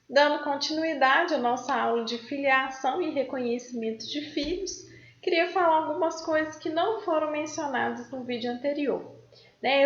Dando continuidade à nossa aula de filiação e reconhecimento de filhos, queria falar algumas coisas que não foram mencionadas no vídeo anterior.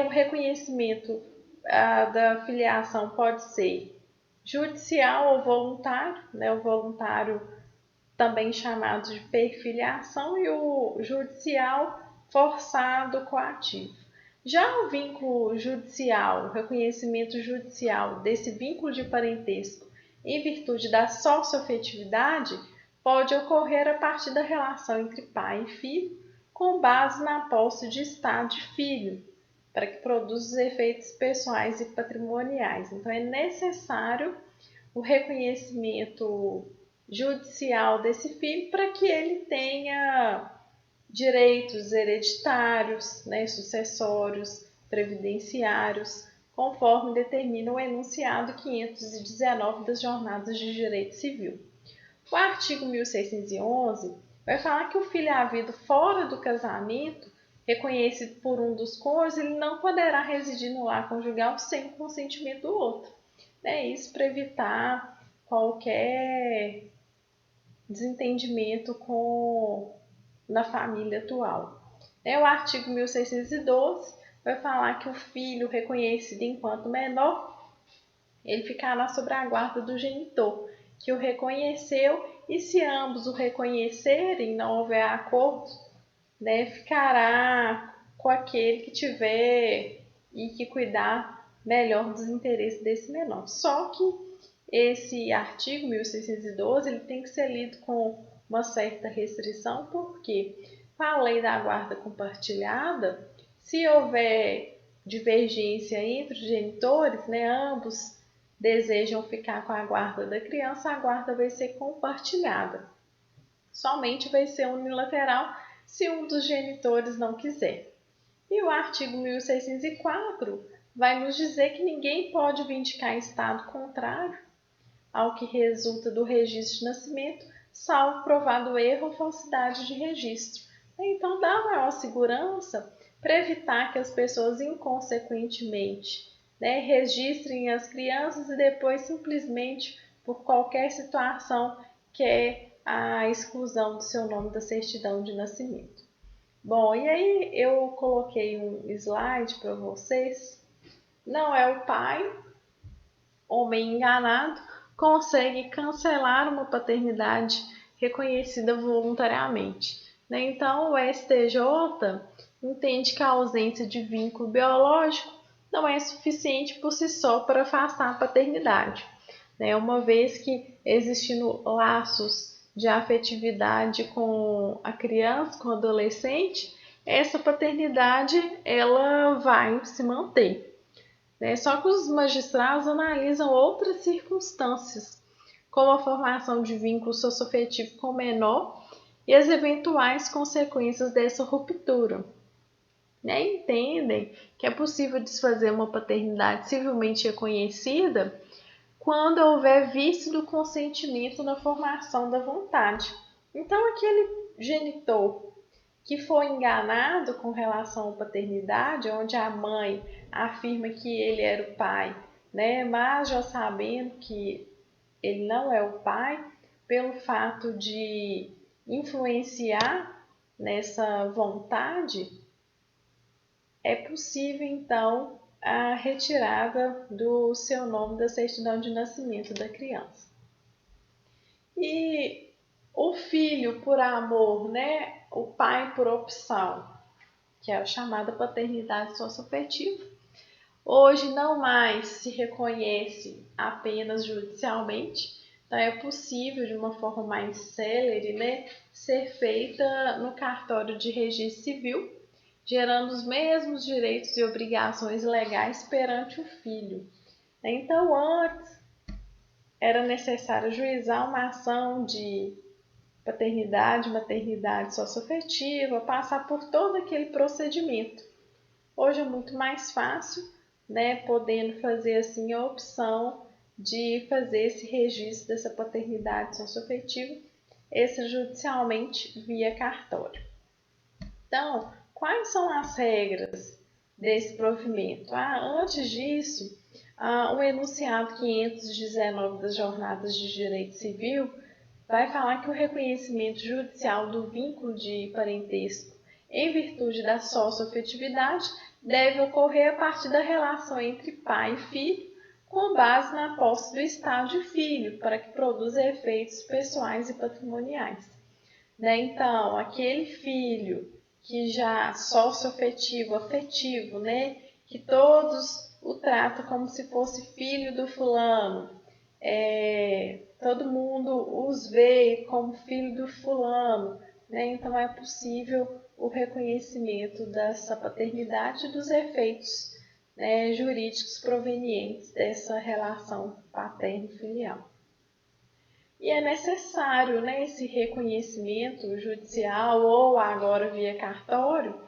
O reconhecimento da filiação pode ser judicial ou voluntário, o voluntário também chamado de perfiliação, e o judicial forçado coativo. Já o vínculo judicial, o reconhecimento judicial desse vínculo de parentesco em virtude da socioafetividade, pode ocorrer a partir da relação entre pai e filho, com base na posse de estado de filho, para que produza os efeitos pessoais e patrimoniais. Então, é necessário o reconhecimento judicial desse filho para que ele tenha direitos hereditários, sucessórios, previdenciários, conforme determina o enunciado 519 das Jornadas de Direito Civil. O artigo 1611 vai falar que o filho havido fora do casamento, reconhecido por um dos cônjuges, ele não poderá residir no lar conjugal sem consentimento do outro. Isso para evitar qualquer desentendimento na família atual. O artigo 1612 vai falar que o filho reconhecido enquanto menor, ele ficará sob a guarda do genitor, que o reconheceu, e se ambos o reconhecerem, não houver acordo, ficará com aquele que tiver e que cuidar melhor dos interesses desse menor. Só que esse artigo 1612 ele tem que ser lido com uma certa restrição, porque com a lei da guarda compartilhada, se houver divergência entre os genitores, ambos desejam ficar com a guarda da criança, a guarda vai ser compartilhada. Somente vai ser unilateral se um dos genitores não quiser. E o artigo 1604 vai nos dizer que ninguém pode vindicar estado contrário ao que resulta do registro de nascimento, salvo provado erro ou falsidade de registro. Então, dá maior segurança para evitar que as pessoas inconsequentemente registrem as crianças e depois simplesmente por qualquer situação quer a exclusão do seu nome da certidão de nascimento. Bom, e aí eu coloquei um slide para vocês. Não é o pai, homem enganado, consegue cancelar uma paternidade reconhecida voluntariamente. Então, o STJ entende que a ausência de vínculo biológico não é suficiente por si só para afastar a paternidade, uma vez que existindo laços de afetividade com a criança, com o adolescente, essa paternidade ela vai se manter. Só que os magistrados analisam outras circunstâncias, como a formação de vínculo socioafetivo com o menor e as eventuais consequências dessa ruptura. Entendem que é possível desfazer uma paternidade civilmente reconhecida quando houver vício do consentimento na formação da vontade. Então, aquele genitor que foi enganado com relação à paternidade, onde a mãe afirma que ele era o pai, mas já sabendo que ele não é o pai, pelo fato de influenciar nessa vontade, é possível então a retirada do seu nome da certidão de nascimento da criança. E o filho por amor, o pai por opção, que é a chamada paternidade socioafetiva, hoje não mais se reconhece apenas judicialmente, então é possível de uma forma mais célere, ser feita no cartório de registro civil, gerando os mesmos direitos e obrigações legais perante o filho. Então, antes era necessário ajuizar uma ação de paternidade, maternidade socioafetiva, passar por todo aquele procedimento. Hoje é muito mais fácil, podendo fazer assim a opção de fazer esse registro dessa paternidade socioafetiva extrajudicialmente via cartório. Então, quais são as regras desse provimento? Antes disso, O enunciado 519 das Jornadas de Direito Civil vai falar que o reconhecimento judicial do vínculo de parentesco em virtude da socioafetividade deve ocorrer a partir da relação entre pai e filho, com base na posse do estado de filho, para que produza efeitos pessoais e patrimoniais. Então, aquele filho que já socioafetivo, afetivo, que todos o tratam como se fosse filho do fulano, todo mundo os vê como filho do fulano, então é possível o reconhecimento dessa paternidade e dos efeitos jurídicos provenientes dessa relação paterno-filial. E é necessário esse reconhecimento judicial ou agora via cartório,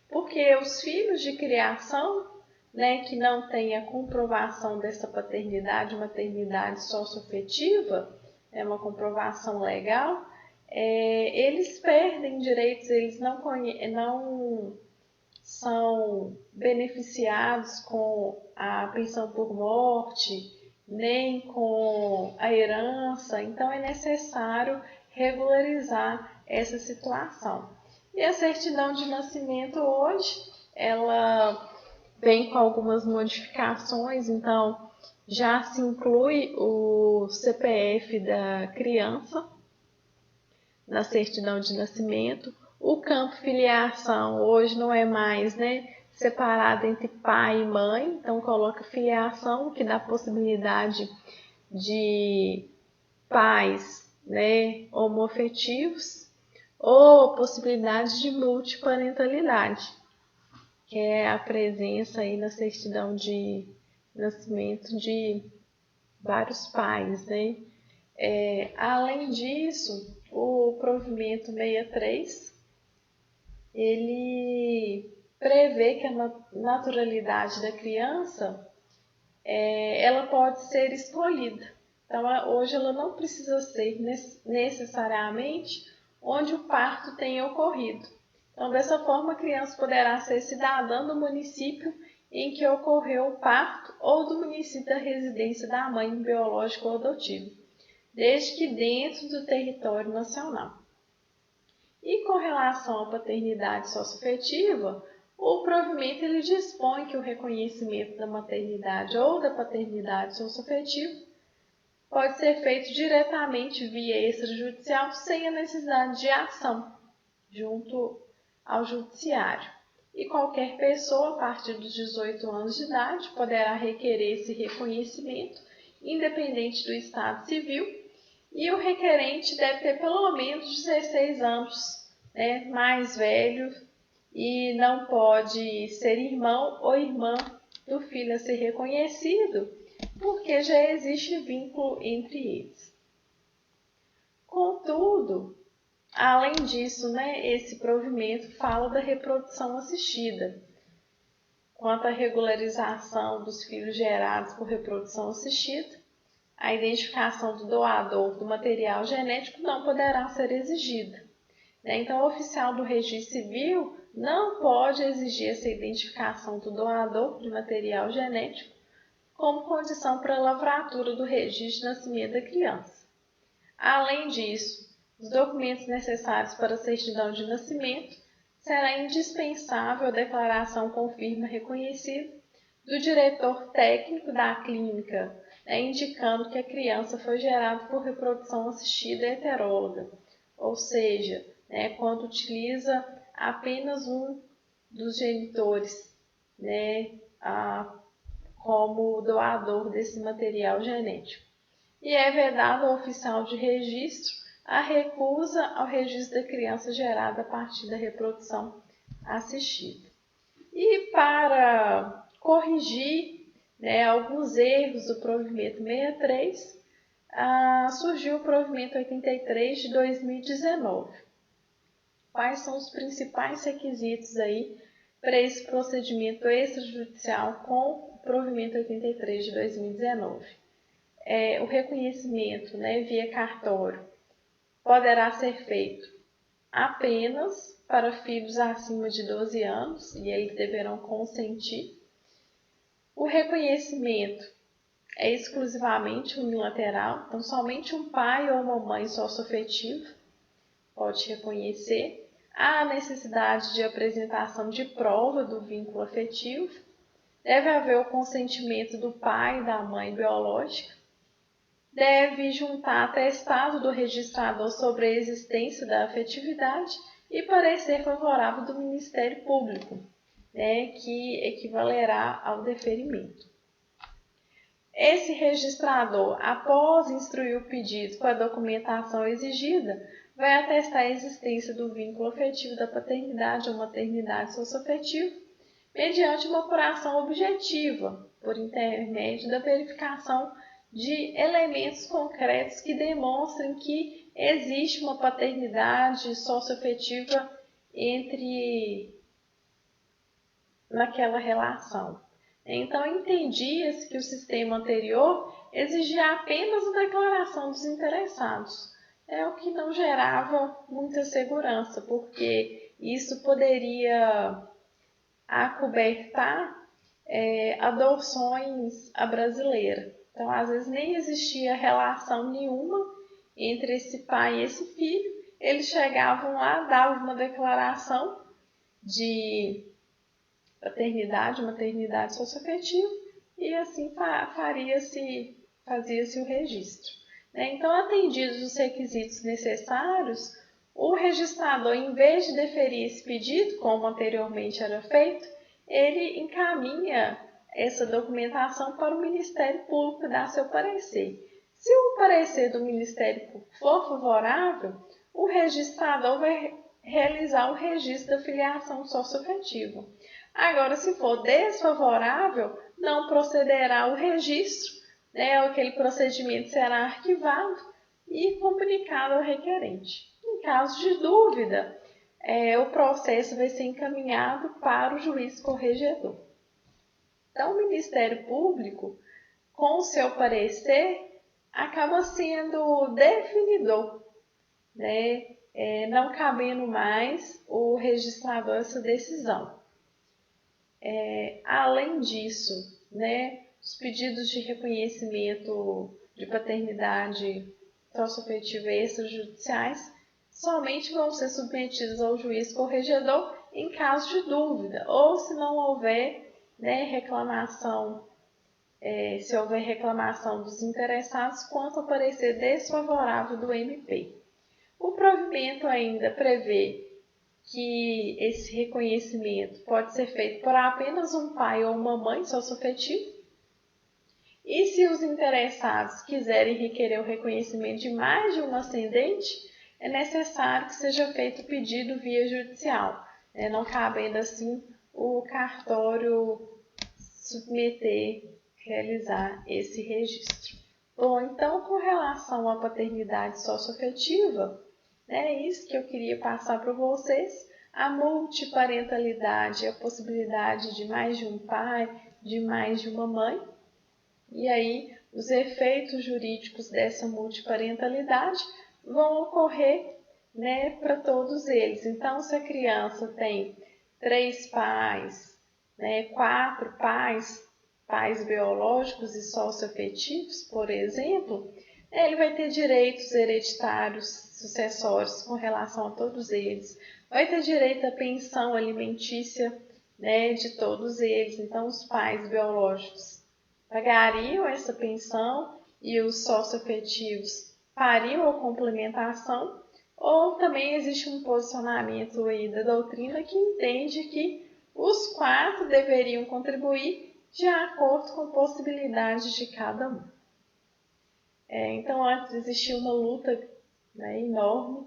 porque os filhos de criação que não têm a comprovação dessa paternidade, maternidade socioafetiva, uma comprovação legal, eles perdem direitos, eles não são beneficiados com a pensão por morte, nem com a herança, então é necessário regularizar essa situação. E a certidão de nascimento hoje, ela vem com algumas modificações, então já se inclui o CPF da criança na certidão de nascimento. O campo filiação hoje não é mais separado entre pai e mãe, então coloca filiação, que dá possibilidade de pais homoafetivos ou possibilidade de multiparentalidade, que é a presença aí na certidão de nascimento de vários pais. Além disso, o provimento 63, ele prevê que a naturalidade da criança ela pode ser escolhida. Então, hoje ela não precisa ser necessariamente onde o parto tenha ocorrido. Então, dessa forma, a criança poderá ser cidadã do município em que ocorreu o parto ou do município da residência da mãe biológica ou adotiva, desde que dentro do território nacional. E com relação à paternidade socioafetiva, o provimento ele dispõe que o reconhecimento da maternidade ou da paternidade socioafetiva pode ser feito diretamente via extrajudicial sem a necessidade de ação junto ao judiciário. E qualquer pessoa, a partir dos 18 anos de idade, poderá requerer esse reconhecimento, independente do estado civil, e o requerente deve ter pelo menos 16 anos, mais velho, e não pode ser irmão ou irmã do filho a ser reconhecido, porque já existe vínculo entre eles. Contudo, além disso, esse provimento fala da reprodução assistida. Quanto à regularização dos filhos gerados por reprodução assistida, a identificação do doador do material genético não poderá ser exigida. Então, o oficial do registro civil não pode exigir essa identificação do doador de material genético como condição para a lavratura do registro de nascimento da criança. Além disso, os documentos necessários para a certidão de nascimento será indispensável a declaração com firma reconhecida do diretor técnico da clínica, indicando que a criança foi gerada por reprodução assistida heteróloga, ou seja, quando utiliza apenas um dos genitores como doador desse material genético. E é vedado ao oficial de registro a recusa ao registro da criança gerada a partir da reprodução assistida. E para corrigir alguns erros do provimento 63, surgiu o provimento 83 de 2019. Quais são os principais requisitos aí para esse procedimento extrajudicial com o provimento 83 de 2019? O reconhecimento via cartório poderá ser feito apenas para filhos acima de 12 anos e eles deverão consentir. O reconhecimento é exclusivamente unilateral, então somente um pai ou uma mãe socioafetivo pode reconhecer. Há a necessidade de apresentação de prova do vínculo afetivo. Deve haver o consentimento do pai e da mãe biológica. Deve juntar atestado do registrador sobre a existência da afetividade e parecer favorável do Ministério Público, que equivalerá ao deferimento. Esse registrador, após instruir o pedido com a documentação exigida, vai atestar a existência do vínculo afetivo da paternidade ou maternidade socioafetiva mediante uma apuração objetiva, por intermédio da verificação de elementos concretos que demonstrem que existe uma paternidade socioafetiva naquela relação. Então, entendia-se que o sistema anterior exigia apenas a declaração dos interessados, o que não gerava muita segurança, porque isso poderia acobertar adoções à brasileira. Então, às vezes, nem existia relação nenhuma entre esse pai e esse filho. Eles chegavam lá, davam uma declaração de paternidade, maternidade socioafetiva, e assim fazia-se o registro. Então, atendidos os requisitos necessários, o registrador, em vez de deferir esse pedido, como anteriormente era feito, ele encaminha essa documentação para o Ministério Público dar seu parecer. Se o parecer do Ministério Público for favorável, o registrador vai realizar o registro da filiação socioafetiva. Agora, se for desfavorável, não procederá ao registro, aquele procedimento será arquivado e comunicado ao requerente. Em caso de dúvida, o processo vai ser encaminhado para o juiz corregedor. Então, o Ministério Público, com o seu parecer, acaba sendo definidor, não cabendo mais o registrador essa decisão. Além disso, os pedidos de reconhecimento de paternidade socioafetiva extrajudiciais somente vão ser submetidos ao juiz corregedor em caso de dúvida, ou se não houver reclamação, se houver reclamação dos interessados quanto ao parecer desfavorável do MP. O provimento ainda prevê que esse reconhecimento pode ser feito por apenas um pai ou uma mãe socioafetivo. E se os interessados quiserem requerer o reconhecimento de mais de um ascendente, é necessário que seja feito o pedido via judicial, não cabendo assim o cartório realizar esse registro. Bom, então, com relação à paternidade socioafetiva, é isso que eu queria passar para vocês. A multiparentalidade, a possibilidade de mais de um pai, de mais de uma mãe. E aí, os efeitos jurídicos dessa multiparentalidade vão ocorrer para todos eles. Então, se a criança tem 3 pais, 4 pais biológicos e socioafetivos, por exemplo, ele vai ter direitos hereditários sucessórios com relação a todos eles. Vai ter direito à pensão alimentícia de todos eles. Então, os pais biológicos pagariam essa pensão e os socioafetivos fariam a complementação. Ou também existe um posicionamento aí da doutrina que entende que os 4 deveriam contribuir de acordo com possibilidades de cada um. Então, antes existia uma luta enorme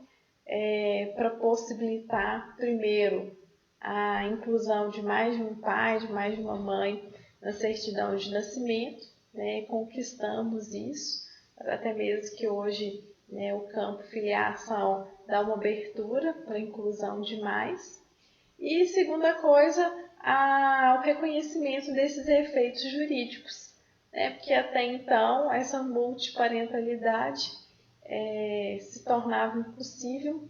para possibilitar, primeiro, a inclusão de mais de um pai, de mais de uma mãe na certidão de nascimento. Conquistamos isso, até mesmo que hoje o campo filiação dá uma abertura para a inclusão de mais. E segunda coisa, o reconhecimento desses efeitos jurídicos, porque até então essa multiparentalidade se tornava impossível,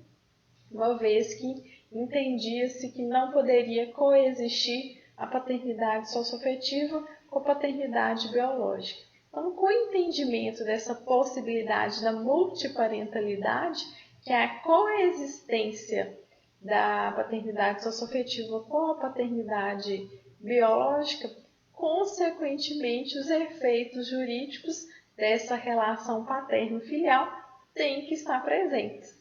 uma vez que entendia-se que não poderia coexistir a paternidade socioafetiva com a paternidade biológica. Então, com o entendimento dessa possibilidade da multiparentalidade, que é a coexistência da paternidade socioafetiva com a paternidade biológica, consequentemente, os efeitos jurídicos dessa relação paterno-filial têm que estar presentes.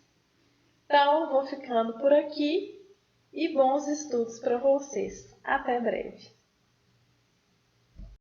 Então, vou ficando por aqui e bons estudos para vocês. Até breve!